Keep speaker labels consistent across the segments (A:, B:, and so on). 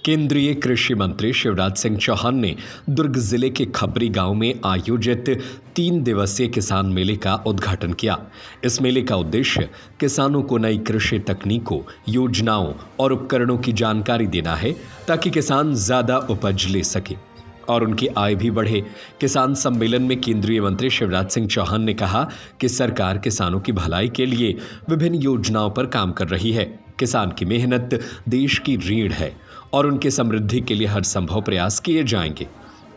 A: केंद्रीय कृषि मंत्री शिवराज सिंह चौहान ने दुर्ग जिले के खपरी गांव में आयोजित 3 दिवसीय किसान मेले का उद्घाटन किया। इस मेले का उद्देश्य किसानों को नई कृषि तकनीकों, योजनाओं और उपकरणों की जानकारी देना है ताकि किसान ज्यादा उपज ले सके और उनकी आय भी बढ़े। किसान सम्मेलन में केंद्रीय मंत्री शिवराज सिंह चौहान ने कहा कि सरकार किसानों की भलाई के लिए विभिन्न योजनाओं पर काम कर रही है। किसान की मेहनत देश की रीढ़ है और उनके समृद्धि के लिए हर संभव प्रयास किए जाएंगे।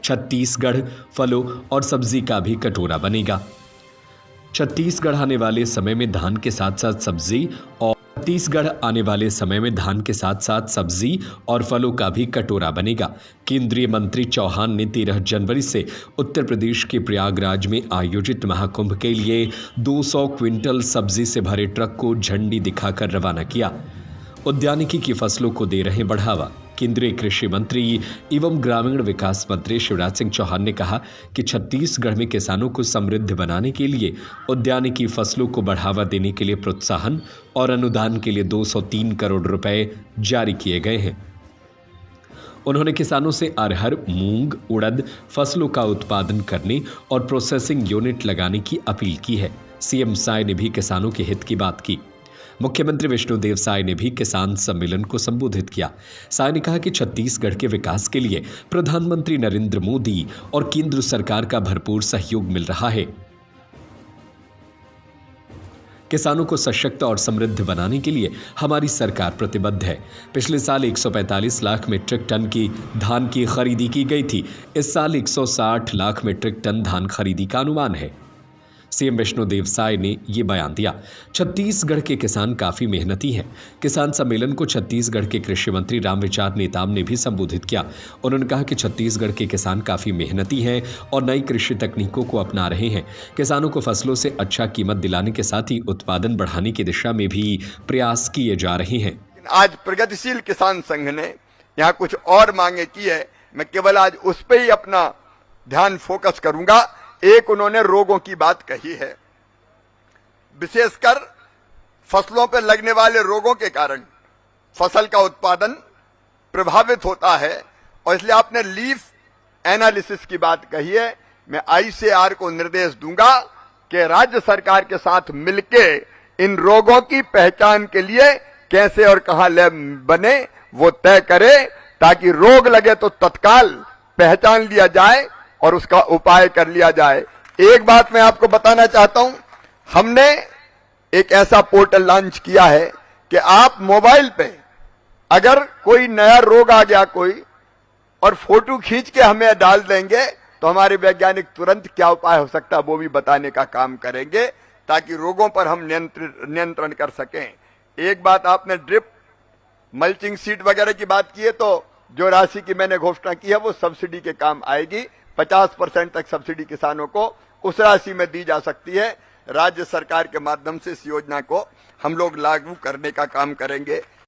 A: छत्तीसगढ़ फलों और सब्जी का भी कटोरा बनेगा। छत्तीसगढ़ आने वाले समय में धान के साथ साथ सब्जी और फलों का भी कटोरा बनेगा। केंद्रीय मंत्री चौहान ने 13 जनवरी से उत्तर प्रदेश के प्रयागराज में आयोजित महाकुंभ के लिए 200 क्विंटल सब्जी से भरे ट्रक को झंडी दिखाकर रवाना किया। उद्यानिकी की फसलों को दे रहे बढ़ावा। केंद्रीय कृषि मंत्री एवं ग्रामीण विकास मंत्री शिवराज सिंह चौहान ने कहा कि छत्तीसगढ़ में किसानों को समृद्ध बनाने के लिए उद्यानिकी फसलों को बढ़ावा देने के लिए प्रोत्साहन और अनुदान के लिए 203 करोड़ रुपए जारी किए गए हैं। उन्होंने किसानों से अरहर, मूंग, उड़द फसलों का उत्पादन करने और प्रोसेसिंग यूनिट लगाने की अपील की है। सीएम साय ने भी किसानों के हित की बात की। मुख्यमंत्री विष्णुदेव साय ने भी किसान सम्मेलन को संबोधित किया। साय ने कहा कि छत्तीसगढ़ के विकास के लिए प्रधानमंत्री नरेंद्र मोदी और केंद्र सरकार का भरपूर सहयोग मिल रहा है। किसानों को सशक्त और समृद्ध बनाने के लिए हमारी सरकार प्रतिबद्ध है। पिछले साल 145 लाख मीट्रिक टन की धान की खरीदी की गई थी। इस साल 160 लाख मीट्रिक टन धान खरीदी का अनुमान है। सीएम विष्णुदेव साय ने ये बयान दिया। छत्तीसगढ़ के किसान काफी मेहनती हैं। किसान सम्मेलन को छत्तीसगढ़ के कृषि मंत्री रामविचार नेताम ने भी संबोधित किया। उन्होंने कहा कि छत्तीसगढ़ के किसान काफी मेहनती हैं और नई कृषि तकनीकों को अपना रहे हैं। किसानों को फसलों से अच्छा कीमत दिलाने के साथ ही उत्पादन बढ़ाने की दिशा में भी प्रयास किए जा रहे हैं।
B: आज प्रगतिशील किसान संघ ने यहाँ कुछ और मांगे की है। मैं केवल आज उस पर ही अपना ध्यान फोकस करूंगा। एक उन्होंने रोगों की बात कही है। विशेषकर फसलों पर लगने वाले रोगों के कारण फसल का उत्पादन प्रभावित होता है और इसलिए आपने लीफ एनालिसिस की बात कही है। मैं आईसीएआर को निर्देश दूंगा कि राज्य सरकार के साथ मिलके इन रोगों की पहचान के लिए कैसे और कहां लैब बने वो तय करे ताकि रोग लगे तो तत्काल पहचान लिया जाए और उसका उपाय कर लिया जाए। एक बात मैं आपको बताना चाहता हूं, हमने एक ऐसा पोर्टल लॉन्च किया है कि आप मोबाइल पे अगर कोई नया रोग आ गया कोई और फोटो खींच के हमें डाल देंगे तो हमारे वैज्ञानिक तुरंत क्या उपाय हो सकता है वो भी बताने का काम करेंगे ताकि रोगों पर हम नियंत्रण कर सकें। एक बात आपने ड्रिप मल्चिंग सीट वगैरह की बात की है, तो जो राशि की मैंने घोषणा की है वो सब्सिडी के काम आएगी। 50% तक सब्सिडी किसानों को उस राशि में दी जा सकती है। राज्य सरकार के माध्यम से इस योजना को हम लोग लागू करने का काम करेंगे।